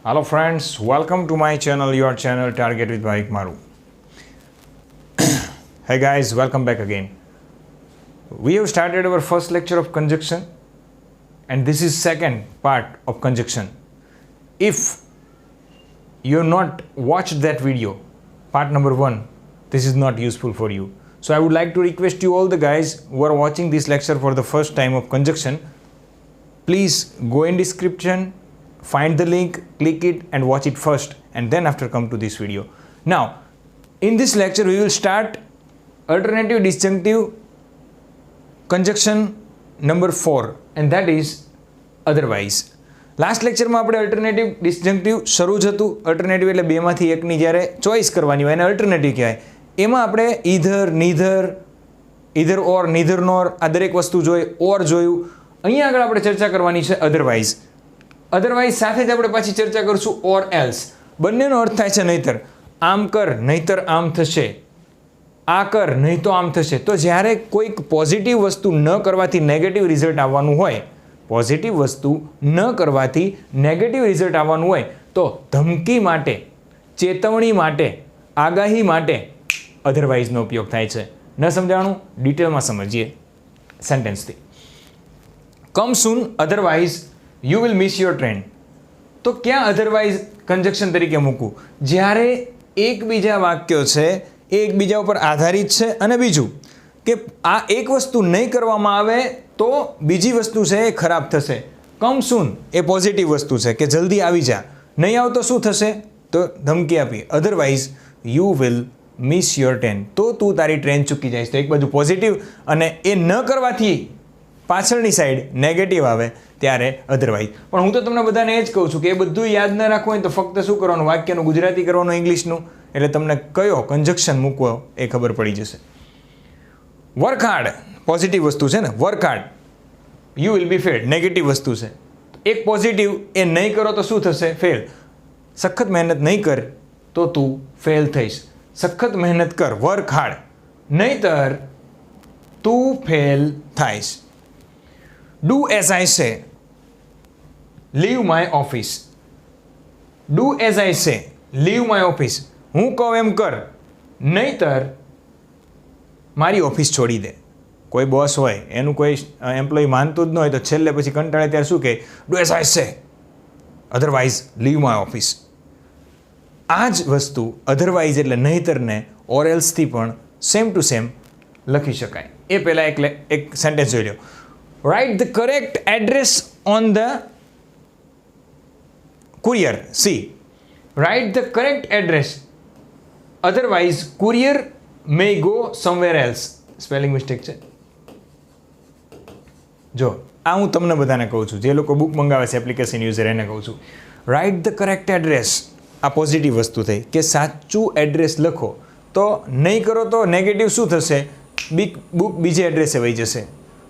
Hello friends, welcome to my channel, your channel Target with Bhaik Maru. Hey guys, welcome back again. We have started our first lecture of conjunction and this is second part of conjunction. If you have not watched that video, part number 1, this is not useful for you. So I would like to request you all the guys who are watching this lecture for the first time of conjunction, please go in description, find the link, click it and watch it first and then after come to this video. Now, in this lecture we will start alternative disjunctive conjunction number 4 and that is otherwise. Last લેક્ચરમાં આપણે alternative ડિસજંક્ટિવ શરૂ જ હતું. Alternative એટલે બેમાંથી એકની જ્યારે choice કરવાની હોય એને અલ્ટરનેટિવ કહેવાય. એમાં આપણે ઈધર ઓર નીધર નોર આ દરેક વસ્તુ જોઈ, ઓર જોયું. અહીંયા આગળ આપણે ચર્ચા કરવાની છે અધરવાઇઝ. અધરવાઇઝ સાથે જ આપણે પાછી ચર્ચા કરીશું ઓર એલ્સ. બંનેનો અર્થ થાય છે નહીતર. આમ કર નહીતર આમ થશે, આ કર નહીં તો આમ થશે. તો જ્યારે કોઈક પોઝિટિવ વસ્તુ ન કરવાથી નેગેટિવ રિઝલ્ટ આવવાનું હોય, પોઝિટિવ વસ્તુ ન કરવાથી નેગેટિવ રિઝલ્ટ આવવાનું હોય તો ધમકી માટે, ચેતવણી માટે, આગાહી માટે અધરવાઇઝનો ઉપયોગ થાય છે. ન સમજાણું? ડિટેલમાં સમજીએ સેન્ટેન્સથી. Come soon otherwise you will miss your train. તો ક્યાં અધરવાઇઝ કન્જક્શન તરીકે મૂકવું? જ્યારે એકબીજા વાક્યો છે એ એકબીજા ઉપર આધારિત છે અને બીજું કે આ એક વસ્તુ નહીં કરવામાં આવે તો બીજી વસ્તુ છે એ ખરાબ થશે. કમ સૂન એ પોઝિટિવ વસ્તુ છે કે જલ્દી આવી જા, નહીં આવ તો શું થશે? તો ધમકી આપી. Otherwise you will miss your train, તો તું તારી ટ્રેન ચૂકી જઈશ. તો એક બાજુ પોઝિટિવ અને એ ન કરવાથી પાછળની સાઈડ નેગેટિવ આવે ત્યારે અધરવાઇઝ. પણ હું તો તમને બધાને એ જ કહું છું કે એ બધું યાદ ન રાખવું હોય તો ફક્ત શું કરવાનું, વાક્યનું ગુજરાતી કરવાનું, ઇંગ્લિશનું, એટલે તમને કયો કન્જક્શન મૂકવો એ ખબર પડી જશે. વર્ક હાર્ડ પોઝિટિવ વસ્તુ છે ને, work hard you will be failed negative વસ્તુ છે. એક પોઝિટિવ એ નહીં કરો તો શું થશે? ફેલ. સખત મહેનત નહીં કર તો તું ફેલ થઈશ. સખત મહેનત કર, વર્ક હાર્ડ, નહીંતર તું ફેલ થાઈશ. Do as I say, leave my office. Do as I say, leave my office. હું કહું એમ કર, નહીંતર મારી ઓફિસ છોડી દે. કોઈ બોસ હોય એનું કોઈ એમ્પ્લોય માનતું જ ન હોય તો છેલ્લે પછી કંટાળે ત્યારે શું કહે? ડુ એઝ આઈ સે, અધરવાઇઝ લીવ માય ઓફિસ. આ જ વસ્તુ અધરવાઇઝ એટલે નહીંતરને ઓર એલ્સથી પણ સેમ ટુ સેમ લખી શકાય. એ પહેલાં એક સેન્ટેન્સ જોઈ લો. Write the correct address on the courier. See, write the correct address, otherwise courier may go somewhere else. Spelling mistake છે. જો આ હું તમને બધાને કહું છું, જે લોકો બુક મંગાવે છે એપ્લિકેશન યુઝર એને કહું છું. રાઇટ ધ કરેક્ટ એડ્રેસ, આ પોઝિટિવ વસ્તુ થઈ કે સાચું એડ્રેસ લખો. તો નહીં કરો તો નેગેટિવ શું થશે? બુક બીજે એડ્રેસે વહી જશે.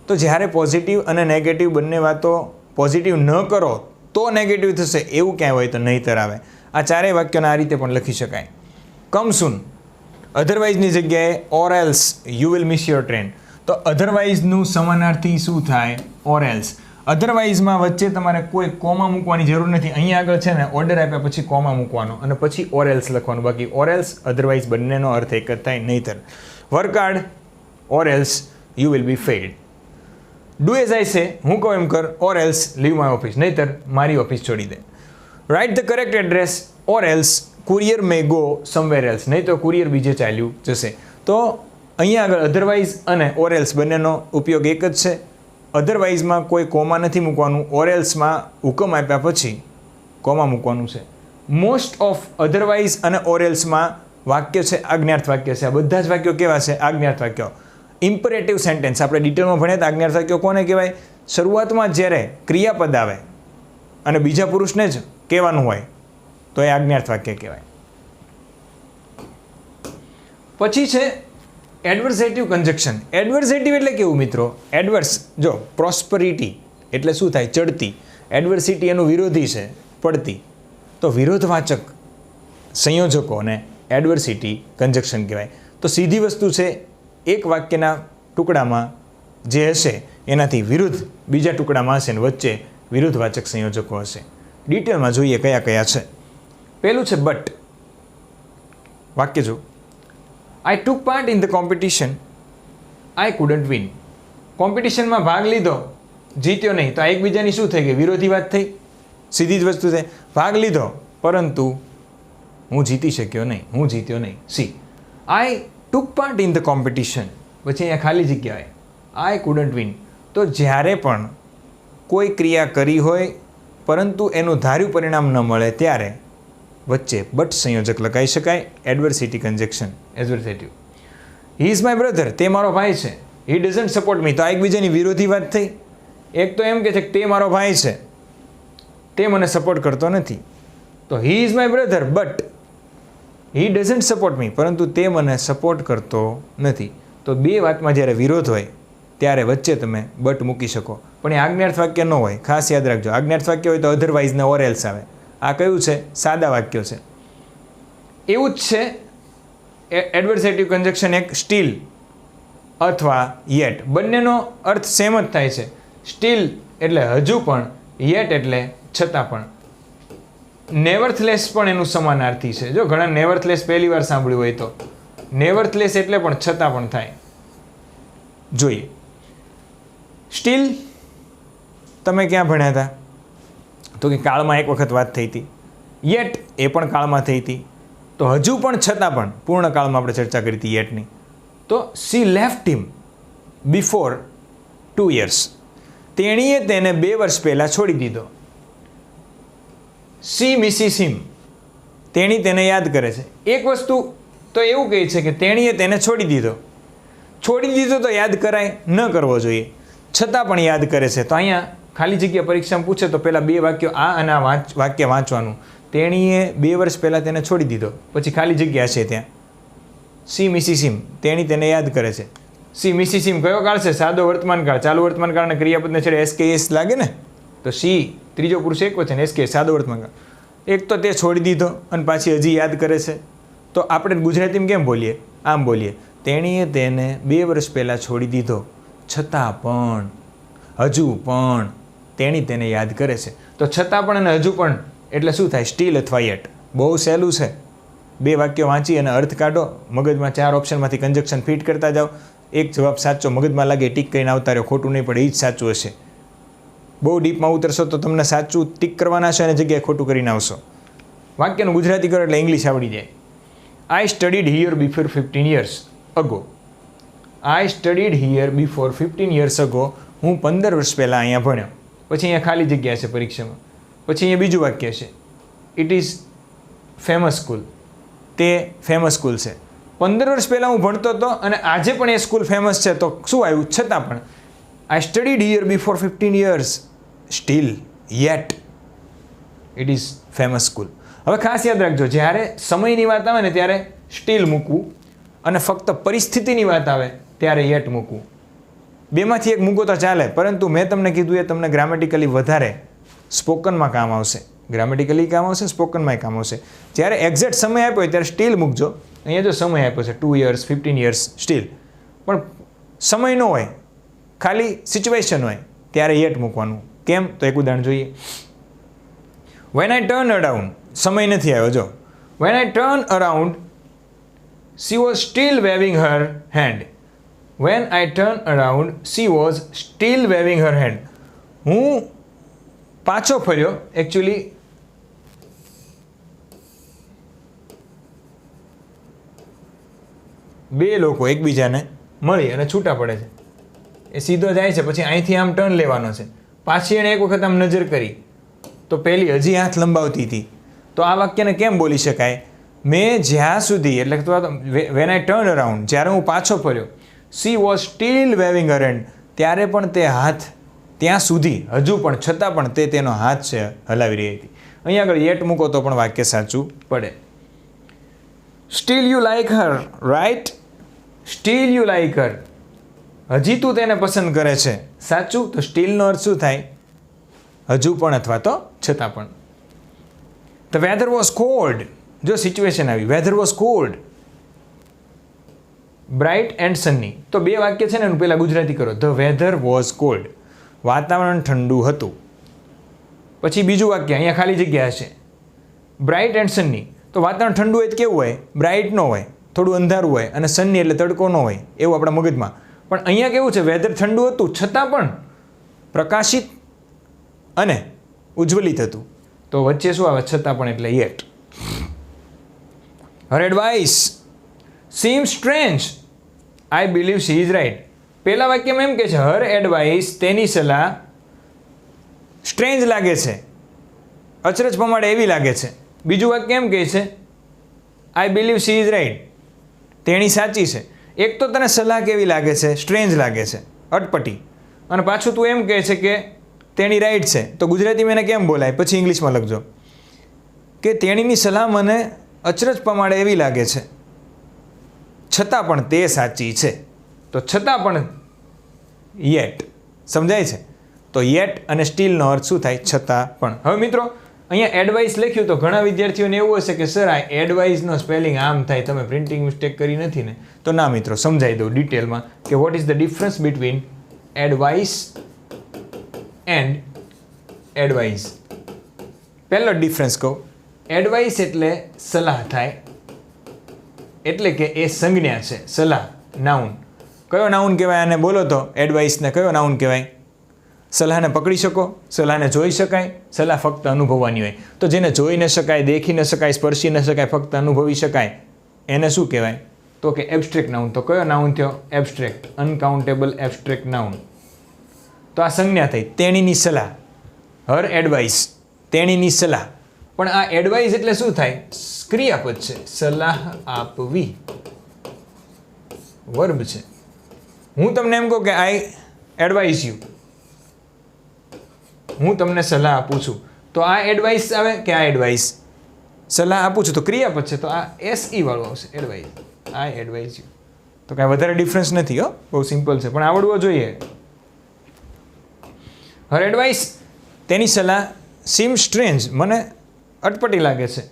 તો જ્યારે પોઝિટિવ અને નેગેટિવ બંને વાતો, પોઝિટિવ ન કરો તો નેગેટિવ થશે એવું ક્યાંય હોય તો નહીંતર આવે. આ ચારેય વાક્યોને આ રીતે પણ લખી શકાય. કમ સૂન, અધરવાઇઝની જગ્યાએ ઓર else you will miss your train. તો અધરવાઇઝનું સમાનાર્થી શું થાય? Or else. અધરવાઇઝમાં વચ્ચે તમારે કોઈ કોમા મૂકવાની જરૂર નથી. અહીંયા આગળ છે ને ઓર્ડર આપ્યા પછી કોમા મૂકવાનો અને પછી ઓર એલ્સ લખવાનું. બાકી ઓર એલ્સ અધરવાઇઝ બંનેનો અર્થ એક જ થાય, નહીંતર. Work hard, or else you will be failed. Do as I say, હું કહું એમ કર, or else leave my office, નહીંતર મારી ઓફિસ છોડી દે. Write the correct address or else courier may go somewhere else, નહીં તો કુરિયર બીજે ચાલ્યું જશે. તો અહીંયા આગળ અધરવાઇઝ અને ઓર એલ્સ બંનેનો ઉપયોગ એક જ છે. અધરવાઇઝમાં કોઈ કોમા નથી મૂકવાનું, ઓર એલ્સમાં હુકમ આપ્યા પછી કોમા મૂકવાનું છે. મોસ્ટ ઓફ અધરવાઇઝ અને ઓર એલ્સમાં વાક્ય છે આજ્ઞાર્થ વાક્ય છે. આ બધા જ વાક્યો કેવા છે? આજ્ઞાર્થ વાક્યો. ઇમ્પરેટિવ સેન્ટેન્સ આપણે ડિટેલમાં ભણ્યા હતા. આજ્ઞાર્થ વાક્યો કોને કહેવાય? શરૂઆતમાં જ્યારે ક્રિયાપદ આવે અને બીજા પુરુષને જ કહેવાનું હોય તો એ આજ્ઞાર્થ વાક્ય કહેવાય. પછી છે એડવર્સેટિવ કન્જક્શન. એડવર્સેટિવ એટલે કેવું મિત્રો? એડવર્સ, જો પ્રોસ્પરિટી એટલે શું થાય? ચડતી. એડવર્સિટી એનું વિરોધી છે, પડતી. તો વિરોધવાચક સંયોજકોને એડવર્સિટી કન્જક્શન કહેવાય. તો સીધી વસ્તુ છે, એક વાક્યના ટુકડામાં જે હશે એનાથી વિરુદ્ધ બીજા ટુકડામાં હશે ને વચ્ચે વિરુદ્ધવાચક સંયોજકો હશે. ડિટેલમાં જોઈએ કયા કયા છે. પહેલું છે બટ. વાક્ય જો, I took part in the competition, I couldn't win. કોમ્પિટિશનમાં ભાગ લીધો, જીત્યો નહીં, તો આ એકબીજાની શું થઈ ગઈ? વિરોધી વાત થઈ. સીધી જ વસ્તુ છે. ભાગ લીધો પરંતુ હું જીતી શક્યો નહીં, હું જીત્યો નહીં. C, I took part in the competition, પછી અહીંયા ખાલી જગ્યાએ આઈ કુડન્ટ વિન. તો જ્યારે પણ કોઈ ક્રિયા કરી હોય પરંતુ એનું ધાર્યું પરિણામ ન મળે ત્યારે વચ્ચે બટ સંયોજક લગાવી શકાય. Adversity conjunction, adversative. He is my brother, તે મારો ભાઈ છે. હી ડઝન્ટ સપોર્ટ મી, તો આ એકબીજાની વિરોધી વાત થઈ. એક તો એમ કે છે કે તે મારો ભાઈ છે, તે મને સપોર્ટ કરતો નથી. તો હી is my brother but he doesn't support મી, પરંતુ તે મને સપોર્ટ કરતો નથી. તો બે વાતમાં જ્યારે વિરોધ હોય ત્યારે વચ્ચે તમે બટ મૂકી શકો. પણ એ આજ્ઞાર્થ વાક્ય ન હોય, ખાસ યાદ રાખજો. આજ્ઞાર્થ વાક્ય હોય તો અધરવાઇઝ ને ઓર એલ્સ આવે. આ કયું છે? સાદા વાક્યો છે. એવું જ છે એડવર્સેટિવ કન્જક્શન એક સ્ટીલ અથવા યેટ, બંનેનો અર્થ સેમ જ થાય છે. સ્ટીલ એટલે હજુ પણ, યેટ એટલે છતાં પણ. નેવર્થલેસ પણ એનું સમાનાર્થી છે. જો ઘણા નેવર્થલેસ પહેલી વાર સાંભળ્યું હોય તો નેવર્થલેસ એટલે પણ છતાં પણ થાય. જોઈએ, સ્ટીલ તમે ક્યાં ભણ્યા હતા? તો કે કાળમાં એક વખત વાત થઈ હતી. યેટ એ પણ કાળમાં થઈ હતી. તો હજુ પણ છતાં પણ પૂર્ણ કાળમાં આપણે ચર્ચા કરી હતી યેટની. તો સી લેફ્ટ હિમ બિફોર 2 years. તેણીએ તેને 2 વર્ષ પહેલાં છોડી દીધો. સી મિસિસ હિમ, તેણી તેને યાદ કરે છે. એક વસ્તુ તો એવું કહે છે કે તેણીએ તેને છોડી દીધો. છોડી દીધો તો યાદ કરાય, ન કરવો જોઈએ. છતાં પણ યાદ કરે છે. તો અહીંયા ખાલી જગ્યા પરીક્ષામાં પૂછે તો પહેલાં 2 વાક્યો આ અને આ વાક્ય વાંચવાનું. તેણીએ 2 વર્ષ પહેલાં તેને છોડી દીધો, પછી ખાલી જગ્યા છે ત્યાં. સી મિસિસ હિમ, તેણી તેને યાદ કરે છે. સી મિસિસ હિમ કયો કાળ છે? સાદો વર્તમાન કાળ. ચાલુ વર્તમાન કાળને ક્રિયાપદને છેડે એસ લાગે ને, તો સી ત્રીજો પુરુષ એકવચન, એસ કે સાદો વર્તમાન કાળ. એક તો તે છોડી દીધો અને પાછી હજી યાદ કરે છે. તો આપણે ગુજરાતીમાં કેમ બોલીએ? આમ બોલીએ, તેણીએ તેને 2 વર્ષ પહેલાં છોડી દીધો, છતાં પણ, હજુ પણ તેણી તેને યાદ કરે છે. તો છતાં પણ અને હજુ પણ એટલે શું થાય? સ્ટીલ અથવા યેટ. બહુ સહેલું છે. 2 વાક્યો વાંચી અને અર્થ કાઢો. મગજમાં 4 ઓપ્શનમાંથી કન્જક્શન ફિટ કરતા જાઓ. એક જવાબ સાચો મગજમાં લાગે, ટીક કરીને આવતા રહ્યો. ખોટું નહીં પડે, એ જ સાચું હશે. બહુ ડીપમાં ઉતરશો તો તમને સાચું ટીક કરવાના છે અને જગ્યાએ ખોટું કરીને આવશો. વાક્યનું ગુજરાતી કરો એટલે ઇંગ્લિશ આવડી જાય. I studied here before 15 years ago. I studied here before 15 years ago. હું 15 વર્ષ પહેલાં અહીંયા ભણ્યો. પછી અહીંયા ખાલી જગ્યા છે પરીક્ષામાં. પછી અહીંયા બીજું વાક્ય છે, ઇટ ઇઝ ફેમસ સ્કૂલ. તે ફેમસ સ્કૂલ છે. 15 વર્ષ પહેલાં હું ભણતો હતો અને આજે પણ એ સ્કૂલ ફેમસ છે. તો શું આવ્યું? છતાં પણ. I studied here before 15 years still yet it is famous school. હવે ખાસ યાદ રાખજો, જ્યારે સમયની વાત આવે ને ત્યારે સ્ટીલ મૂકવું અને ફક્ત પરિસ્થિતિની વાત આવે ત્યારે યેટ મૂકવું. બેમાંથી એક મૂકો તો ચાલે, પરંતુ મેં તમને કીધું એ તમને ગ્રામેટિકલી વધારે સ્પોકનમાં કામ આવશે. ગ્રામેટિકલી કામ આવશે, સ્પોકનમાં કામ આવશે. જ્યારે એક્ઝેક્ટ સમય આપ્યો હોય ત્યારે સ્ટીલ મૂકજો. અહીંયા જો સમય આપ્યો છે 2 years 15 years સ્ટીલ, પણ સમય ન હોય, ખાલી સિચ્યુએશન હોય ત્યારે યેટ મૂકવાનું. કેમ? તો એક ઉદાહરણ જોઈએ. વેન આઈ ટર્ન અરાઉન્ડ, સમય નથી આવ્યો. જો when I turn around she was still waving her hand. When I turn around she was still waving her hand. હું પાછો ફર્યો, એકચ્યુઅલી બે લોકો એકબીજાને મળી અને છૂટા પડે છે. એ સીધો જાય છે, પછી અહીંથી આમ ટર્ન લેવાનો છે. પાછી એણે એક વખત આમ નજર કરી તો પહેલી હજી હાથ લંબાવતી હતી. તો આ વાક્યને કેમ બોલી શકાય? મેં જ્યાં સુધી, એટલે વેન આઈ ટર્ન અરાઉન્ડ, જ્યારે હું પાછો ફર્યો, she was still waving her hand, ત્યારે પણ તે હાથ ત્યાં સુધી, હજુ પણ, છતાં પણ તે તેનો હાથ છે હલાવી રહી હતી. અહીંયા આગળ યેટ મૂકો તો પણ વાક્ય સાચું પડે. Still you like her right. Still you like her, હજી તું તેને પસંદ કરે છે. સાચું. તો સ્ટીલનો અર્થ શું થાય? હજુ પણ અથવા તો છતાં પણ. The weather was cold. જો સિચ્યુએશન આવી, weather was cold, bright and sunny. તો 2 વાક્ય છે ને એનું પહેલાં ગુજરાતી કરો. ધ વેધર વોઝ કોલ્ડ, વાતાવરણ ઠંડુ હતું. પછી બીજું વાક્ય અહીંયા ખાલી જગ્યા હશે, બ્રાઇટ એન્ડ સન્ની. તો વાતાવરણ ઠંડુ હોય તો કેવું હોય? બ્રાઇટ ન હોય, થોડું અંધારું હોય, અને સન્ની એટલે તડકો ન હોય એવું આપણા મગજમાં. પણ અહીંયા કેવું છે? વેધર ઠંડુ હતું છતાં પણ પ્રકાશિત અને ઉજ્જવલિત હતું. તો વચ્ચે શું આવે? છતાં પણ, એટલે yet. Her advice seem strange, I believe she is right. પહેલા વાક્યમાં એમ કે છે હર એડવાઇસ, તેની સલાહ સ્ટ્રેન્જ લાગે છે, અચરજ પમાડે એવી લાગે છે. બીજું વાક્ય એમ કહે છે I believe she is right, તેણી સાચી છે. એક તો તને સલાહ કેવી લાગે છે? સ્ટ્રેન્જ લાગે છે, અટપટી. અને પાછું તું એમ કહે છે કે તેણી રાઈટ છે. તો ગુજરાતીમાં એને કેમ બોલાય? પછી ઇંગ્લિશમાં લખજો કે તેણીની સલાહ મને અચરજ પમાડે એવી લાગે છે, છતાં પણ તે સાચી છે. તો છતાં પણ યેટ. સમજાય છે? તો યેટ અને સ્ટીલનો અર્થ શું થાય? છતાં પણ. હવે મિત્રો અહીંયા એડવાઇસ લખ્યું તો ઘણા વિદ્યાર્થીઓને એવું હશે કે સર આ એડવાઇસનો સ્પેલિંગ આમ થાય, તમે પ્રિન્ટિંગ મિસ્ટેક કરી નથી ને? તો ના મિત્રો, સમજાવી દઉં ડિટેલમાં કે what is the difference between advice and advice. પહેલો ડિફરન્સ કહું. એડવાઇસ એટલે સલાહ થાય, એટલે કે એ સંજ્ઞા છે, સલાહ, નાઉન. કયો નાઉન કહેવાય આને? બોલો તો એડવાઇસને કયો નાઉન કહેવાય? સલાહને પકડી શકો, સલાહને જોઈ શકાય, સલાહ ફક્ત અનુભવવાની હોય. તો જેને જોઈ ન શકાય, દેખી ન શકાય, સ્પર્શી ન શકાય, ફક્ત અનુભવી શકાય, એને શું કહેવાય? તો કે એબ્સ્ટ્રેક્ટ નાઉન. તો કયો નાઉન થયો? Abstract, uncountable abstract noun. તો આ સંજ્ઞા થઈ. તેણીની સલાહ, હર એડવાઇસ, તેણીની સલાહ. પણ આ એડવાઇસ એટલે શું થાય? ક્રિયાપદ છે, સલાહ આપવી, વર્બ છે. હું તમને એમ કહું કે આઈ એડવાઇસ યુ, હું તમને સલાહ આપું છું, તો આ એડવાઇસ આવે કે આ એડવાઇસ? સલાહ આપું છું તો ક્રિયાપદ છે, તો આ SE વાળું આવશે, એડવાઇસ. I advice you. તો કાંઈ વધારે ડિફરન્સ નથી હો, બહુ સિમ્પલ છે, પણ આવડવો જોઈએ. હર એડવાઇસ, તેની સલાહ, સીમ સ્ટ્રેન્જ, મને અટપટી લાગે છે,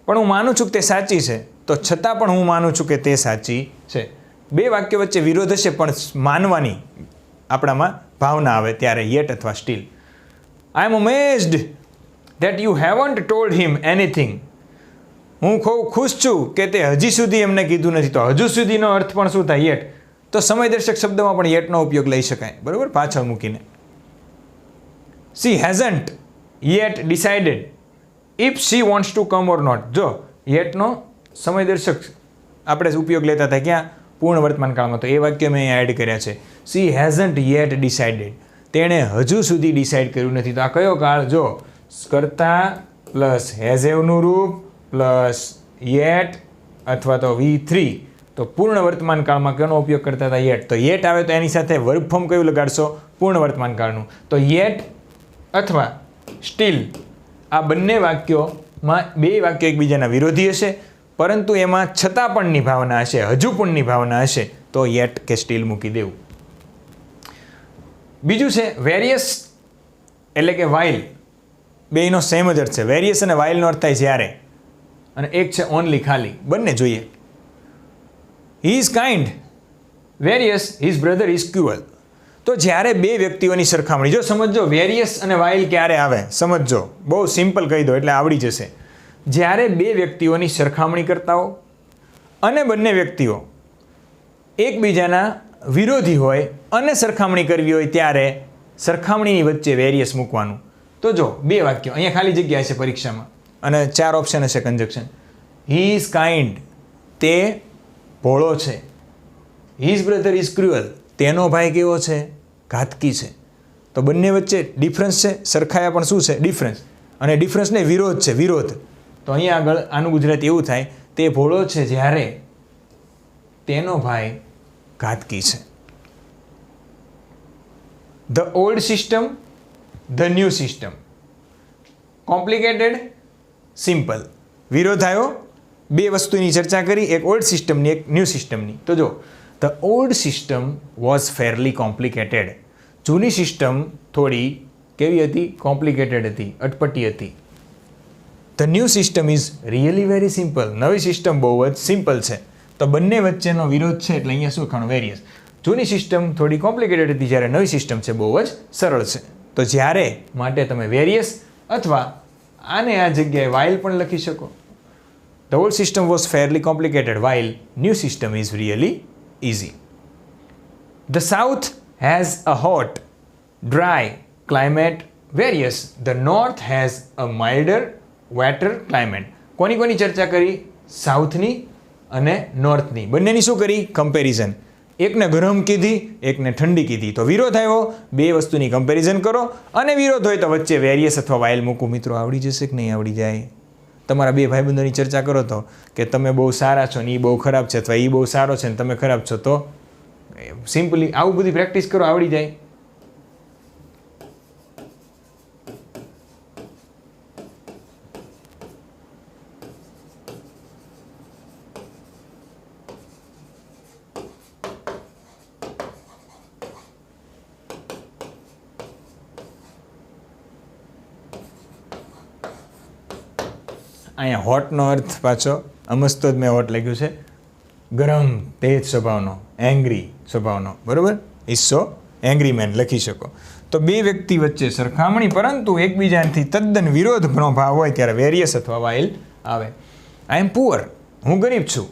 પણ હું માનું છું કે તે સાચી છે. તો છતાં પણ હું માનું છું કે તે સાચી છે. બે વાક્ય વચ્ચે વિરોધ હશે પણ માનવાની આપણામાં ભાવના આવે ત્યારે યેટ અથવા still. I am amazed that you haven't told him anything. હું ખૂબ ખુશ છું કે તે હજી સુધી એમને કીધું નથી. તો હજુ સુધીનો અર્થ પણ શું થાય? યેટ. તો સમયદર્શક શબ્દમાં પણ યેટનો ઉપયોગ લઈ શકાય, બરાબર, પાછળ મૂકીને. She hasn't yet decided if she wants to come or not. જો યેટનો સમયદર્શક આપણે ઉપયોગ લેતા હતા ક્યાં? પૂર્ણ વર્તમાન કાળમાં. તો એ વાક્ય મેં અહીંયા એડ કર્યા છે. શી હેઝન્ટ યેટ ડિસાઇડેડ, તેણે હજુ સુધી ડિસાઇડ કર્યું નથી. તો આ કયો કાળ? જો કર્તા પ્લસ હેઝેવનું રૂપ પ્લસ યેટ અથવા તો V3. તો પૂર્ણ વર્તમાન કાળમાં કેનો ઉપયોગ કરતા હતા? યેટ. તો યેટ આવે તો એની સાથે વર્બ ફોર્મ કયું લગાડશો? પૂર્ણ વર્તમાન કાળનું. તો યેટ અથવા સ્ટીલ, આ બંને વાક્યોમાં બે વાક્યો એકબીજાના વિરોધી હશે, પરંતુ એમાં છતાં પણની ભાવના હશે, હજુ પણની ભાવના હશે, તો યેટ કે સ્ટીલ મૂકી દેવું. બીજું છે વેરિયસ, એટલે કે વાઇલ. બેયનો સેમ જ અર્થ છે. વેરિયસ અને વાઇલનો અર્થ થાય જ્યારે, અને એક છે ઓનલી, ખાલી. બંને જોઈએ. He is kind, various, his brother is cruel. તો જ્યારે બે વ્યક્તિઓની સરખામણી, જો સમજો વેરિયસ અને વાઇલ ક્યારે આવે, સમજો, બહુ સિમ્પલ કહી દો એટલે આવડી જશે. જ્યારે બે વ્યક્તિઓની સરખામણી કરતા હો અને બંને વ્યક્તિઓ એકબીજાના વિરોધી હોય અને સરખામણી કરવી હોય ત્યારે સરખામણીની વચ્ચે વેરિયસ મૂકવાનું. તો જો બે વાક્યો, અહીંયા ખાલી જગ્યા હશે પરીક્ષામાં અને 4 ઓપ્શન હશે કન્જક્શન. હી ઇઝ કાઇન્ડ, તે ભોળો છે. હિઝ બ્રધર ઇઝ ક્રુઅલ, તેનો ભાઈ કેવો છે? ઘાતકી છે. તો બંને વચ્ચે ડિફરન્સ છે, સરખાયા પણ શું છે? ડિફરન્સ. અને ડિફરન્સને વિરોધ છે, વિરોધ. તો અહીંયા આગળ આનું ગુજરાતી એવું થાય, તે ભોળો છે જ્યારે તેનો ભાઈ ઘાતકી છે. The old system, the new system. Complicated, simple. વિરોધ આવ્યો, બે વસ્તુની ચર્ચા કરી, એક ઓલ્ડ સિસ્ટમની, એક ન્યૂ સિસ્ટમની. તો જો the old system was ફેરલી complicated. જૂની સિસ્ટમ થોડી કેવી હતી? કોમ્પ્લિકેટેડ હતી, અટપટી હતી. The new system is really very simple. નવી સિસ્ટમ બહુ જ સિમ્પલ છે. તો બંને વચ્ચેનો વિરોધ છે એટલે અહીંયા શું લખવાનું? વેરિયસ. જૂની સિસ્ટમ થોડી કોમ્પ્લિકેટેડ હતી જ્યારે નવી સિસ્ટમ છે બહુ જ સરળ છે. તો જ્યારે માટે તમે વેરિયસ અથવા આને આ જગ્યાએ while પણ લખી શકો. The old system was fairly complicated while new system is really easy. The south has a hot, dry climate whereas the north has a milder, wetter climate. કોની ચર્ચા કરી? સાઉથની અને નોર્થની. બંનેની શું કરી? કમ્પેરિઝન. એકને ગરમ કીધી, એકને ઠંડી કીધી. તો વિરોધ આવ્યો, બે વસ્તુની કમ્પેરિઝન કરો અને વિરોધ હોય તો વચ્ચે વેરિયસ અથવા while મૂકો. મિત્રો આવડી જશે કે નહીં આવડી જાય? તમારા બે ભાઈબંધોની ચર્ચા કરો તો કે તમે બહુ સારા છો ને એ બહુ ખરાબ છે, અથવા એ બહુ સારો છે ને તમે ખરાબ છો, તો સિમ્પલી આવું બધી પ્રેક્ટિસ કરો, આવડી જાય. અહીંયા હોટનો અર્થ પાછો અમસ્તો જ મેં હોટ લખ્યું છે, ગરમ, તેજ સ્વભાવનો, એંગ્રી સ્વભાવનો, બરાબર? ઇઝ સો એંગ્રી મેન લખી શકો. તો બે વ્યક્તિ વચ્ચે સરખામણી પરંતુ એકબીજાથી તદ્દન વિરોધનો ભાવ હોય ત્યારે વેરિયસ અથવા while આવે. આઈ એમ પુઅર, હું ગરીબ છું.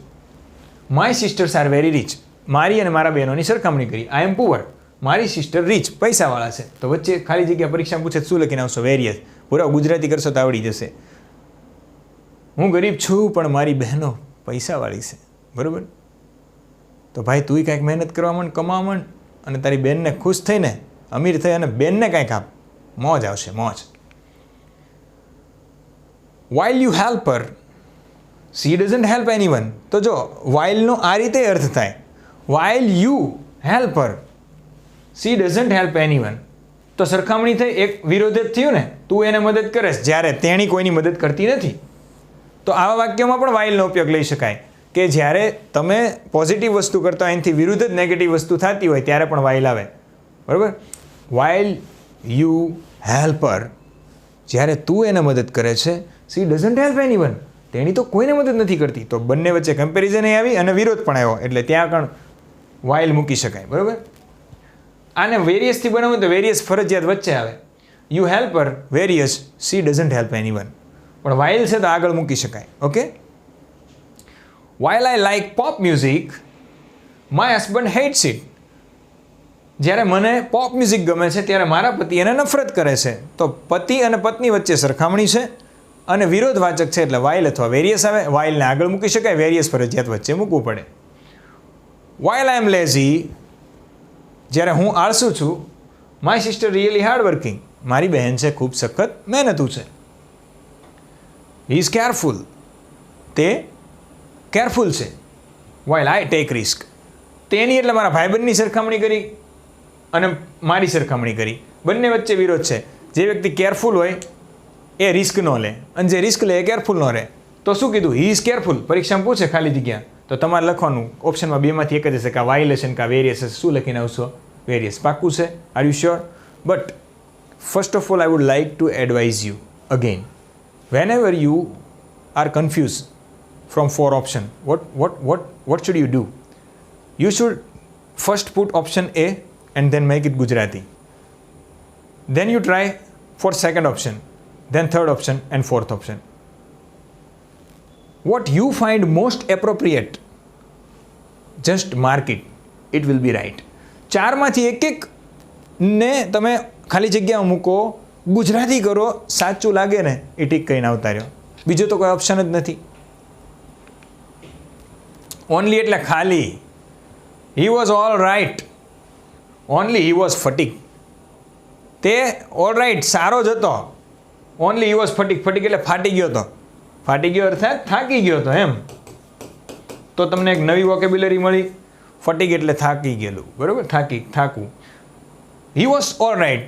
My sisters are very rich, મારી અને મારા બહેનોની સરખામણી કરી. આઈ એમ પુઅર, મારી સિસ્ટર રીચ, પૈસાવાળા છે. તો વચ્ચે ખાલી જગ્યા પરીક્ષા પૂછે શું લખીને આવશો? વેરિયસ. પૂરા ગુજરાતી કરશો તો આવડી જશે. હું ગરીબ છું પણ મારી બહેનો પૈસાવાળી છે, બરાબર? તો ભાઈ તું કાંઈક મહેનત કરવા માંડ, કમાવા માંડ અને તારી બેનને ખુશ થઈને અમીર થઈ અને બેનને કાંઈક આપ, મોજ આવશે, મોજ. while you help her, she doesn't help anyone. તો જો whileનો આ રીતે અર્થ થાય, while you help her, she doesn't help anyone. તો સરખામણી થઈ, એક વિરોધ જ થયું ને, તું એને મદદ કરેશ જ્યારે તેણી કોઈની મદદ કરતી નથી. તો આવા વાક્યોમાં પણ whileનો ઉપયોગ લઈ શકાય કે જ્યારે તમે પોઝિટિવ વસ્તુ કરતા એનાથી વિરુદ્ધ જ નેગેટિવ વસ્તુ થતી હોય ત્યારે પણ while આવે, બરાબર? while you help her, જ્યારે તું એને મદદ કરે છે, she doesn't help anyone, તેણી તો કોઈને મદદ નથી કરતી. તો બંને વચ્ચે કમ્પેરિઝન આવી અને વિરોધ પણ આવ્યો, એટલે ત્યાં પણ while મૂકી શકાય, બરાબર? આને વેરિયસથી બનાવું તો વેરિયસ ફરજિયાત વચ્ચે આવે. you help her, various, she doesn't help anyone. પણ while છે તો આગળ મૂકી શકાય. Okay? while I like pop music, my husband hates it. જ્યારે મને પોપ મ્યુઝિક ગમે છે ત્યારે મારા પતિ એને નફરત કરે છે. તો પતિ અને પત્ની વચ્ચે સરખામણી છે અને વિરોધવાચક છે એટલે while અથવા વેરિયસ આવે. while ને આગળ મૂકી શકાય, વેરિયસ ફરજિયાત વચ્ચે મૂકવું પડે. while I am lazy, જ્યારે હું આળસુ છું, my sister really hard working, મારી બહેન છે ખૂબ સખત મહેનતુ છે. he is careful, તે કેરફુલ છે. while I take risk, તેની એટલે મારા ભાઈબંધની સરખામણી કરી અને મારી સરખામણી કરી, બંને વચ્ચે વિરોધ છે. જે વ્યક્તિ કેરફુલ હોય એ રિસ્ક ન લે અને જે રિસ્ક લે એ કેરફુલ ન રહે. તો શું કીધું? He is careful. પરીક્ષામાં પૂછે ખાલી જગ્યા તો તમારે લખવાનું ઓપ્શનમાં બેમાંથી એક જ હશે, કાં while હશે કાં વેરિયસ હશે. શું લખીને આવશો? વેરિયસ. પાક્કું છે? Are you sure? But first of all I would like to advise you again, whenever you are confused from 4 option, what should you do? You should first put option A and then make it Gujarati. Then you try for second option, then third option and fourth option. What you find most appropriate, just mark it. It will be right. 4 માંથી એક ને તમે ખાલી જગ્યામાં મૂકો, ગુજરાતી કરો, સાચું લાગે ને એ ટીક કહીને આવતા રહ્યો. બીજો તો કોઈ ઓપ્શન જ નથી. ઓનલી એટલે ખાલી. He was all right, only he was fatigue. તે ઓલ રાઇટ સારો જ હતો, only he was fatigue. Fatigue એટલે ફાટી ગયો હતો. ફાટી ગયો અર્થાત થાકી ગયો હતો એમ. તો તમને એક નવી વોકેબ્યુલરી મળી. ફટીક એટલે થાકી ગયેલું, બરાબર? થાકવું. He was all right.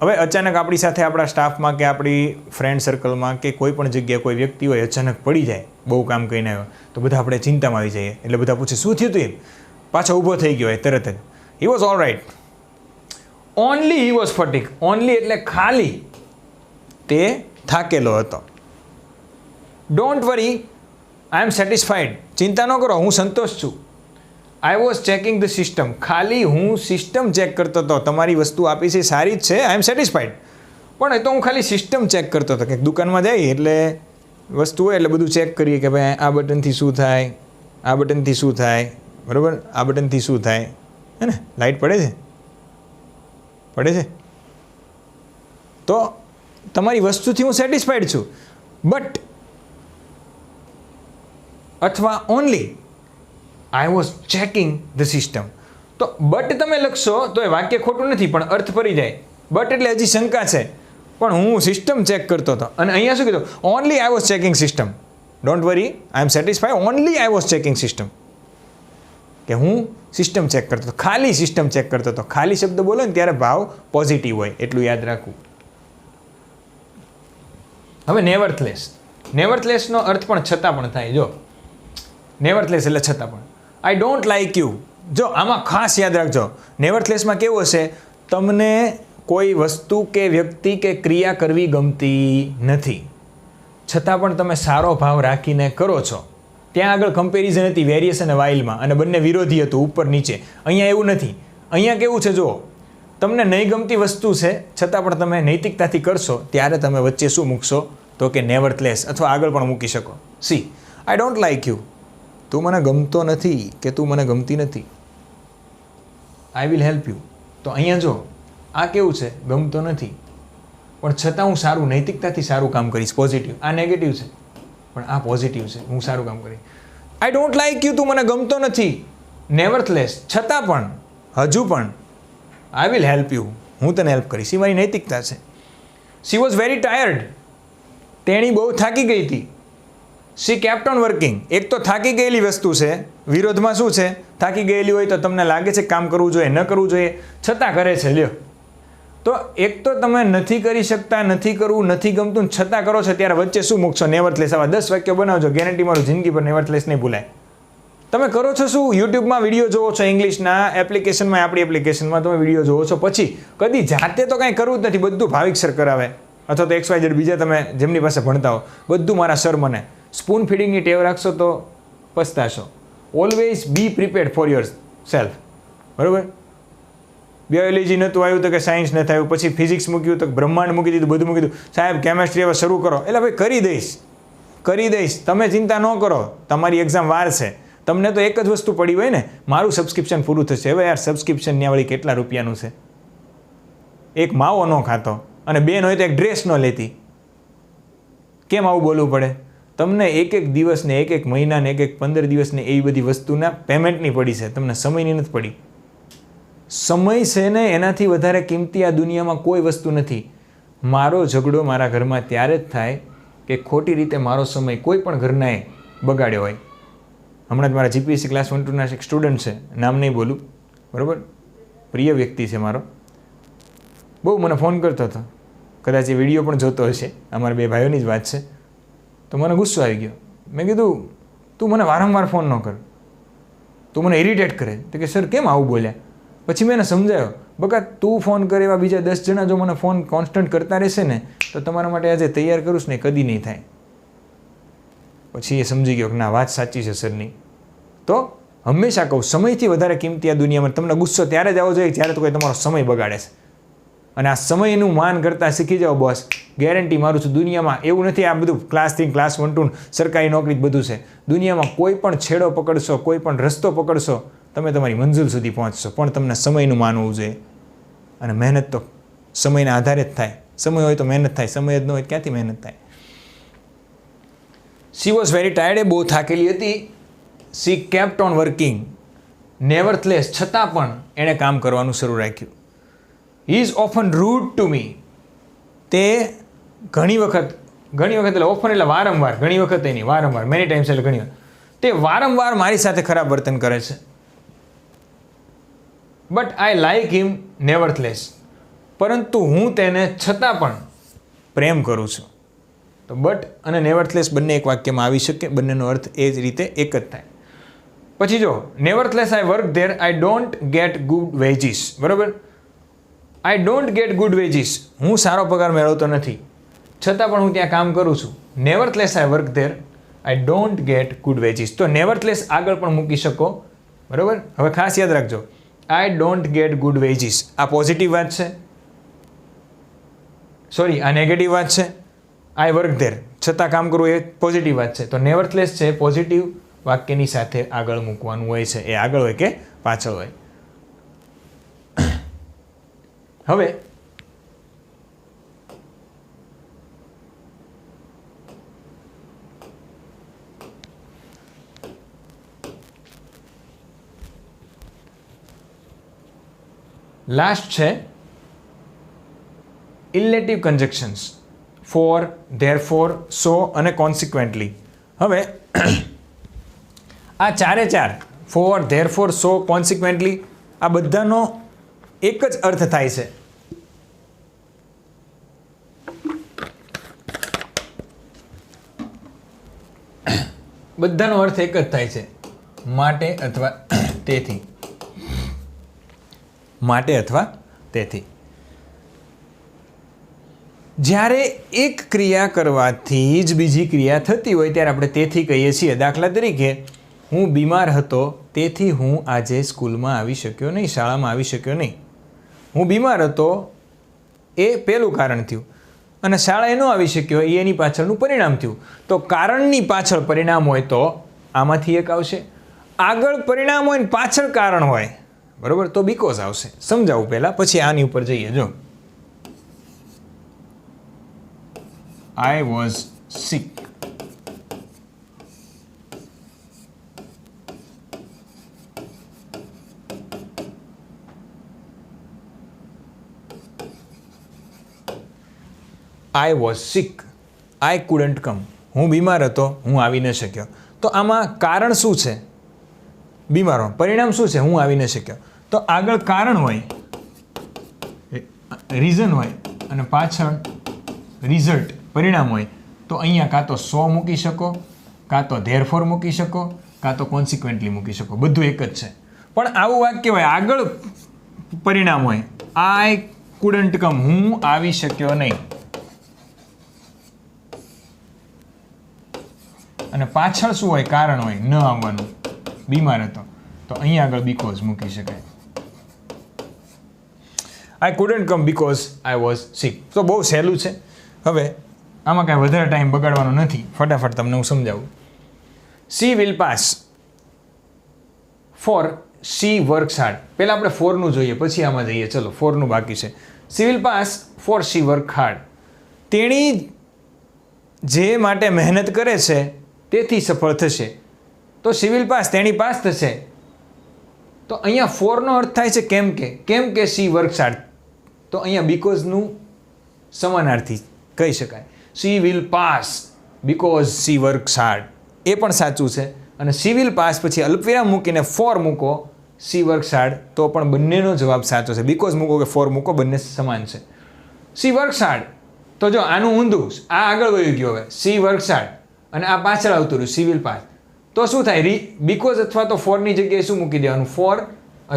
હવે અચાનક આપણી સાથે આપણા સ્ટાફમાં કે આપણી ફ્રેન્ડ સર્કલમાં કે કોઈ પણ જગ્યાએ કોઈ વ્યક્તિ હોય અચાનક પડી જાય, બહુ કામ કરીને આવ્યો, તો બધા આપણે ચિંતામાં આવી જઈએ. એટલે બધા પૂછે શું થયું હતું? એમ પાછો ઊભો થઈ ગયો હોય તરત જ. He was all right. Only he was fatigue. Only એટલે ખાલી તે થાકેલો હતો. Don't worry, I am satisfied. ચિંતા ન કરો, હું સંતોષ છું. I was checking the system. ખાલી હું સિસ્ટમ ચેક કરતો હતો. તમારી વસ્તુ આપી છે સારી જ છે, આઈ એમ સેટિસ્ફાઈડ, પણ એ તો હું ખાલી સિસ્ટમ ચેક કરતો હતો. કે દુકાનમાં જઈએ એટલે વસ્તુ હોય એટલે બધું ચેક કરીએ કે ભાઈ આ બટનથી શું થાય, આ બટનથી શું થાય, બરાબર, આ બટનથી શું થાય, હે ને. લાઇટ પડે છે, પડે છે, તો તમારી વસ્તુથી હું સેટિસ્ફાઈડ છું. બટ અથવા only I was checking the system. તો બટ તમે લખશો તો એ વાક્ય ખોટું નથી, પણ અર્થ ફરી જાય. બટ એટલે હજી શંકા છે, પણ હું સિસ્ટમ ચેક કરતો હતો. અને અહીંયા શું કીધું? Only I was checking system. Don't worry, I am satisfied, only I was checking system. કે હું સિસ્ટમ ચેક કરતો હતો, ખાલી સિસ્ટમ ચેક કરતો હતો. ખાલી શબ્દ બોલો ને ત્યારે ભાવ પોઝિટિવ હોય, એટલું યાદ રાખવું. હવે નેવરથલેસ. નેવરથલેસનો અર્થ પણ છતાં પણ થાય. જો નેવરથલેસ એટલે છતાં પણ. I don't like you. જો આમાં ખાસ યાદ રાખજો, નેવરથલેસમાં કેવું હશે? તમને કોઈ વસ્તુ કે વ્યક્તિ કે ક્રિયા કરવી ગમતી નથી, છતાં પણ તમે સારો ભાવ રાખીને કરો છો. ત્યાં આગળ કમ્પેરિઝન હતી વેરિયસ અને વાઇલમાં, અને બંને વિરોધી હતું, ઉપર નીચે. અહીંયા એવું નથી. અહીંયા કેવું છે? જુઓ, તમને નહીં ગમતી વસ્તુ છે, છતાં પણ તમે નૈતિકતાથી કરશો, ત્યારે તમે વચ્ચે શું મૂકશો? તો કે નેવરથલેસ, અથવા આગળ પણ મૂકી શકો. C, I don't like you. તું મને ગમતો નથી કે તું મને ગમતી નથી. I will help you. તો અહીંયા જો આ કેવું છે? ગમતો નથી, પણ છતાં હું સારું, નૈતિકતાથી સારું કામ કરીશ, પોઝિટિવ. આ નેગેટિવ છે, પણ આ પોઝિટિવ છે, હું સારું કામ કરીશ. આઈ ડોન્ટ લાઇક યુ, તું મને ગમતો નથી, નેવરથલેસ, છતાં પણ, હજુ પણ, આઈ વિલ હેલ્પ યુ, હું તને હેલ્પ કરીશ. એ મારી નૈતિકતા છે. She was very tired. તેણી બહુ થાકી ગઈ હતી. She kept on working. એક તો થાકી ગયેલી વસ્તુ છે, વિરોધમાં શું છે? થાકી ગયેલી હોય તો તમને લાગે છે કામ કરવું જોઈએ, ન કરવું જોઈએ, છતાં કરે છે. લ્યો, તો એક તો તમે નથી કરી શકતા, નથી કરવું, નથી ગમતું, છતાં કરો છો, ત્યારે વચ્ચે શું મૂકશો? નેવરથલેસ. આવા 10 વાક્યો બનાવજો, ગેરંટી મારું જિંદગી પર નેવરથલેસ નહીં ભૂલાય. તમે કરો છો શું? યુટ્યુબમાં વિડીયો જોવો છો, ઇંગ્લિશના એપ્લિકેશનમાં, આપણી એપ્લિકેશનમાં તમે વિડીયો જોવો છો, પછી કદી જાતે તો કાંઈ કરવું જ નથી, બધું ભાવિક સર કરાવે, અથવા તો XYZ બીજા તમે જેમની પાસે ભણતા હો, બધું મારા સર મને. સ્પૂન ફીડિંગની ટેવ રાખશો તો પસ્તાશો. Always be prepared for yourself. બરાબર? બાયોલોજી નહોતું આવ્યું તો કે સાયન્સ નથી આવ્યું, પછી ફિઝિક્સ મૂક્યું તો બ્રહ્માંડ મૂકી દીધું, બધું મૂકી દીધું. સાહેબ કેમેસ્ટ્રી હવે શરૂ કરો. એટલે ભાઈ કરી દઈશ, કરી દઈશ, તમે ચિંતા ન કરો, તમારી એક્ઝામ વાર છે. તમને તો એક જ વસ્તુ પડી હોય ને, મારું સબસ્ક્રિપ્શન પૂરું થશે. હવે યાર સબસ્ક્રિપ્શન ની વળી કેટલા રૂપિયાનું છે? એક માવો ન ખાતો અને બેન હોય તો એક ડ્રેસ ન લેતી. કેમ આવું બોલવું પડે? તમને એક એક દિવસને, એક એક મહિનાને, એક 15 દિવસને એવી બધી વસ્તુના પેમેન્ટની પડી છે, તમને સમયની નથી પડી. સમય છે ને એનાથી વધારે કિંમતી આ દુનિયામાં કોઈ વસ્તુ નથી. મારો ઝઘડો મારા ઘરમાં ત્યારે જ થાય કે ખોટી રીતે મારો સમય કોઈ પણ ઘરનાએ બગાડ્યો હોય. હમણાં જ મારા GPSC ક્લાસ 1 2 ના એક સ્ટુડન્ટ છે, નામ નહીં બોલું, બરાબર, પ્રિય વ્યક્તિ છે મારો, બહુ મને ફોન કરતો હતો, કદાચ એ વિડીયો પણ જોતો હશે, અમારા બે ભાઈઓની જ વાત છે. તો મને ગુસ્સો આવી ગયો. મેં કીધું તું મને વારંવાર ફોન ન કર, તું મને ઇરિટેટ કરે. તો કે સર કેમ આવું બોલ્યા? પછી મેં એને સમજાયો, બકા તું ફોન કરે એવા બીજા 10 જણા જો મને ફોન કોન્સ્ટન્ટ કરતા રહેશે ને તો તમારા માટે આજે તૈયાર કરું ને કદી નહીં થાય. પછી એ સમજી ગયો કે ના વાત સાચી છે સરની. તો હંમેશા કહું, સમયથી વધારે કિંમતી આ દુનિયામાં. તમને ગુસ્સો ત્યારે જ આવવો જોઈએ જ્યારે તો કોઈ તમારો સમય બગાડે છે. અને આ સમયનું માન કરતાં શીખી જાઓ બોસ, ગેરંટી મારું છું. દુનિયામાં એવું નથી આ બધું ક્લાસ 3 ક્લાસ 1 2 સરકારી નોકરી જ બધું છે. દુનિયામાં કોઈ પણ છેડો પકડશો, કોઈ પણ રસ્તો પકડશો, તમે તમારી મંજિલ સુધી પહોંચશો, પણ તમને સમયનું માન હોવું જોઈએ. અને મહેનત તો સમયના આધારે જ થાય. સમય હોય તો મહેનત થાય, સમય જ ન હોય ક્યાંથી મહેનત થાય? She was very tired. એ બહુ થાકેલી હતી. She kept on working. Nevertheless, છતાં પણ એણે કામ કરવાનું શરૂ રાખ્યું. He is often rude to me. તે ઘણી વખત એટલે ઓફન એટલે વારંવાર, ઘણી વખત નહીં, વારંવાર, મેની ટાઈમ્સ એટલે ઘણી વાર, તે વારંવાર મારી સાથે ખરાબ વર્તન કરે છે. બટ આઈ લાઇક હિમ નેવરથલેસ. પરંતુ હું તેને છતાં પણ પ્રેમ કરું છું. તો બટ અને નેવરથલેસ બંને એક વાક્યમાં આવી શકે, બંનેનો અર્થ એ જ રીતે એક જ થાય. પછી જો nevertheless I work there, I don't get good wages. બરાબર? I don't get good wages. હું સારો પગાર મેળવતો નથી, છતાં પણ હું ત્યાં કામ કરું છું. Nevertheless I work there, I don't get good wages. તો નેવરથલેસ આગળ પણ મૂકી શકો, બરાબર. હવે ખાસ યાદ રાખજો, આઈ ડોન્ટ ગેટ ગુડ વેજીસ, આ પોઝિટિવ વાત છે, સોરી આ નેગેટિવ વાત છે. આઈ વર્ક ધેર, છતાં કામ કરવું એ પોઝિટિવ વાત છે. તો નેવરથલેસ છે પોઝિટિવ વાક્યની સાથે આગળ મૂકવાનું હોય છે, એ આગળ હોય કે પાછળ હોય. હવે લાસ્ટ છે ઇલેટિવ કન્જક્શન્સ, ફોર, ધેરફોર, સો અને કોન્સિક્વન્ટલી. હવે આ ચારે ચાર ફોર, ધેરફોર, સો, કોન્સિક્વન્ટલી આ બધાનો એક જ અર્થ થાય છે. બધાનો અર્થ એક જ થાય છે, માટે અથવા તેથી. માટે અથવા તેથી. જ્યારે એક ક્રિયા કરવાથી જ બીજી ક્રિયા થતી હોય ત્યારે આપણે તેથી કહીએ છીએ. દાખલા તરીકે, હું બીમાર હતો તેથી હું આજે સ્કૂલમાં આવી શક્યો નહીં, શાળામાં આવી શક્યો નહીં. હું બીમાર હતો એ પહેલું કારણ થયું, અને શાળાએ ન આવી શક્યો એ એની પાછળનું પરિણામ થયું. તો કારણની પાછળ પરિણામ હોય તો આમાંથી એક આવશે. આગળ પરિણામ હોય ને પાછળ કારણ હોય, બરાબર, તો બીકોઝ આવશે. સમજાવું પહેલાં, પછી આની ઉપર જઈએ. જો I was sick. I was sick. I couldn't come. હું બીમાર હતો, હું આવી ન શક્યો. તો આમાં કારણ શું છે? બીમાર હો. પરિણામ શું છે? હું આવી ન શક્યો. તો આગળ કારણ હોય, રીઝન હોય, અને પાછળ રિઝલ્ટ પરિણામ હોય, તો અહીંયા કાં તો સો મૂકી શકો, કાં તો ધેરફોર મૂકી શકો, કાં તો કોન્સિક્વન્ટલી મૂકી શકો. બધું એક જ છે. પણ આવું વાક્ય હોય, આગળ પરિણામ હોય, આઈ કુડન્ટ કમ, હું આવી શક્યો નહીં, અને પાછળ શું હોય? કારણ હોય, ન આવવાનું, બીમાર હતો, તો અહીંયા આગળ બીકોઝ મૂકી શકાય. I couldn't come because I was sick. તો બહુ સહેલું છે. હવે આમાં કાંઈ વધારે ટાઈમ બગાડવાનો નથી, ફટાફટ તમને હું સમજાવું. She will pass for she works hard. પહેલાં આપણે ફોરનું જોઈએ, પછી આમાં જઈએ. ચલો, ફોરનું બાકી છે. She will pass for she work hard. તેણી જે માટે મહેનત કરે છે તેથી સફળ થશે. તો સી વિલ પાસ, તેણી પાસ થશે. તો અહીંયા ફોરનો અર્થ થાય છે કેમ કે સી વર્ક્સ હાર્ડ. તો અહીંયા બીકોઝનું સમાનાર્થી કહી શકાય. She will pass because she works hard, એ પણ સાચું છે. અને સી વિલ પાસ પછી અલ્પવિરામ મૂકીને ફોર મૂકો, સી વર્ક્સ હાર્ડ, તો પણ બંનેનો જવાબ સાચો છે. બીકોઝ મૂકો કે ફોર મૂકો, બંને સમાન છે. સી વર્ક્સ હાર્ડ, તો જો આનું ઊંધું, આ આગળ વયું ગયો. હવે સી વર્ક્સ હાર્ડ અને આ પાછળ આવતું રહ્યું સી વિલ પાસ. તો શું થાય? બીકોઝ અથવા તો ફોરની જગ્યાએ શું મૂકી દેવાનું? ફોર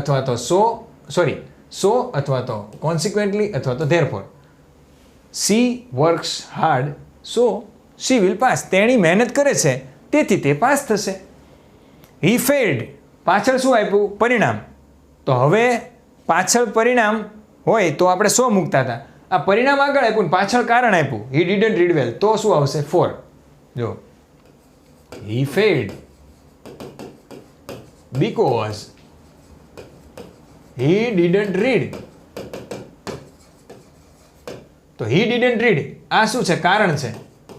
અથવા તો સો અથવા તો કોન્સિક્વન્ટલી અથવા તો therefore. C works hard, so C will pass. તેણી મહેનત કરે છે તેથી તે પાસ થશે. હી ફેલ્ડ, પાછળ શું આપ્યું? પરિણામ. તો હવે પાછળ પરિણામ હોય તો આપણે સો મૂકતા હતા. આ પરિણામ આગળ આપ્યું ને પાછળ કારણ આપ્યું. હી ડીડન્ટ રીડ વેલ, તો શું આવશે? ફોર. જો he failed because he didn't read. તો હી ડીડન્ટ રીડ, આ શું છે? કારણ છે.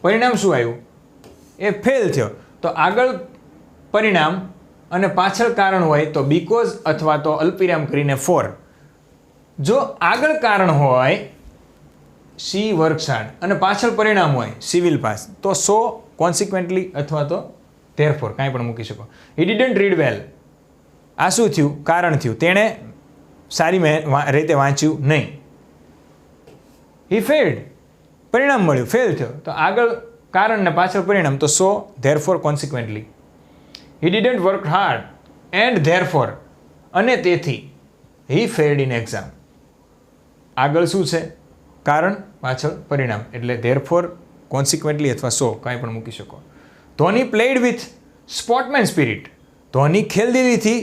પરિણામ શું આવ્યું? એ ફેલ થયો. તો આગળ પરિણામ અને પાછળ કારણ હોય તો બીકોઝ અથવા તો અલ્પવિરામ કરીને ફોર. જો આગળ કારણ હોય સી વર્ક્સ હાર્ડ અને પાછળ પરિણામ હોય સી વિલ પાસ, તો સો કોન્સિક્વન્ટલી અથવા તો ધેરફોર કાંઈ પણ મૂકી શકો. હી ડીડન્ટ રીડ વેલ, આ શું થયું? કારણ થયું. તેણે સારી રીતે વાંચ્યું નહીં. હી ફેલ્ડ, પરિણામ મળ્યું, ફેલ થયો. તો આગળ કારણ ને પાછળ પરિણામ, તો so therefore consequently. He didn't work hard and therefore, અને તેથી હી ફેલ્ડ ઇન એક્ઝામ. આગળ શું છે? કારણ, પાછળ પરિણામ, એટલે ધેરફોર કોન્સિક્વન્ટલી અથવા સો કાંઈ પણ મૂકી શકો. Dhoni played with sportsman spirit. Dhoni ખેલદિલીથી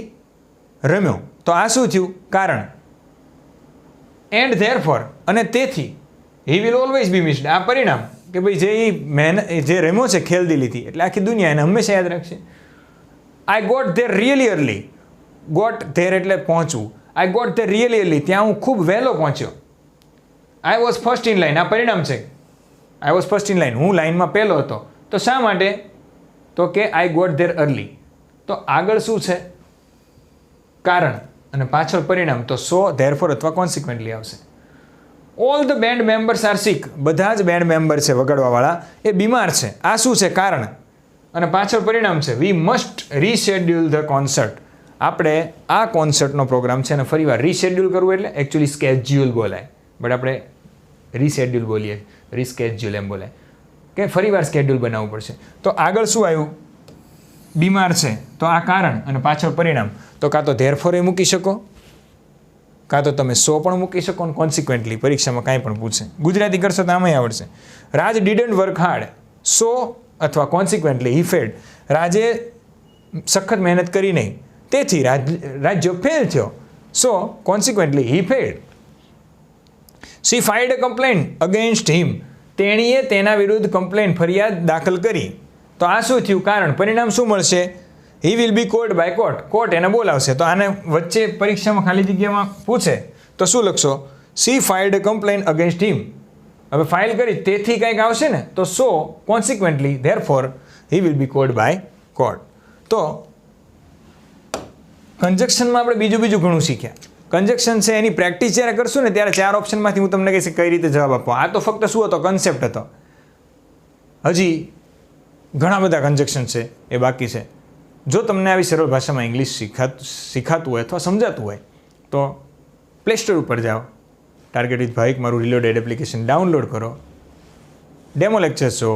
રમ્યો. તો આ શું થયું? કારણ. એન્ડ ધેરફોર, અને તેથી he will always be missed. આ પરિણામ કે ભાઈ જે રમ્યો છે ખેલદિલીથી, એટલે આખી દુનિયા એને હંમેશા યાદ રાખશે. I got there really early. Got there એટલે પહોંચવું. I got there really early, ત્યાં હું ખૂબ વહેલો પહોંચ્યો. I was first in line, આ પરિણામ છે. I was first in line, હું લાઇનમાં પહેલો હતો. તો શા માટે? તો કે આઈ ગોટ ધેર અર્લી. તો આગળ શું છે? કારણ, અને પાછળ પરિણામ. તો સો, ધેરફોર અથવા કોન્સિક્વન્ટલી આવશે. All the band members are sick. બધા જ બેન્ડ મેમ્બર છે વગાડવાવાળા એ બીમાર છે. આ શું છે? કારણ, અને પાછળ પરિણામ છે. We must reschedule the concert. આપણે આ કોન્સર્ટનો પ્રોગ્રામ છે અને ફરીવાર રીશેડ્યુલ કરવું એટલે એકચ્યુઅલી સ્કેડ્યુલ બોલાય, બટ આપણે રીશેડ્યુલ બોલીએ, રીસ્કેડ્યુલ એમ બોલાય કે ફરીવાર સ્કેડ્યુલ બનાવવું પડશે. તો આગળ શું આવ્યું? બીમાર છે. તો આ કારણ અને પાછળ પરિણામ. તો કાં તો ધેરફોર એ મૂકી શકો, કાં તો તમે સો પણ મૂકી શકો, અને કોન્સિક્વન્ટલી પરીક્ષામાં કાંઈ પણ પૂછે. ગુજરાતી કરશો તો આમાંય આવડશે. રાજ ડીડન્ટ વર્ક હાર્ડ. સો અથવા કોન્સિક્વન્ટલી હી ફેલ્ડ. રાજે સખત મહેનત કરી નહીં, તેથી રાજ્ય ફેલ થયો. સો કોન્સિક્વન્ટલી હી ફેલ્ડ. શી ફાઇલ્ડ અ કમ્પ્લેન અગેન્સ્ટ હિમ. તેણીએ તેના વિરુદ્ધ કમ્પ્લેન, ફરિયાદ દાખલ કરી. તો આ શું થયું? કારણ. પરિણામ શું મળશે? He will be called by court. Court એને બોલાવશે. તો આને વચ્ચે પરીક્ષામાં ખાલી જગ્યામાં પૂછે તો શું લખશો? She filed complain against him. હવે ફાઇલ કરી તેથી કંઈક આવશે ને, તો so consequently therefore he will be called by court. તો કન્જક્શનમાં આપણે બીજું ઘણું શીખ્યા. કન્જક્શન છે એની પ્રેક્ટિસ જ્યારે કરશું ને ત્યારે 4 ઓપ્શનમાંથી હું તમને કહીશ કઈ રીતે જવાબ આપવો. આ તો ફક્ત શું હતો? કન્સેપ્ટ હતો. હજી ઘણા બધા કન્જક્શન છે એ બાકી છે. જો તમને આવી સરળ ભાષામાં ઇંગ્લિશ શીખાતું હોય અથવા સમજાતું હોય તો પ્લે સ્ટોર ઉપર જાઓ, ટાર્ગેટ વિથ ભાવિક મારું રિલોડેડ એપ્લિકેશન ડાઉનલોડ કરો, ડેમો લેક્ચર્સ જો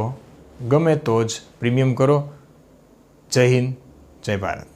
ગમે તો જ પ્રીમિયમ કરો. જય હિન્દ, જય ભારત.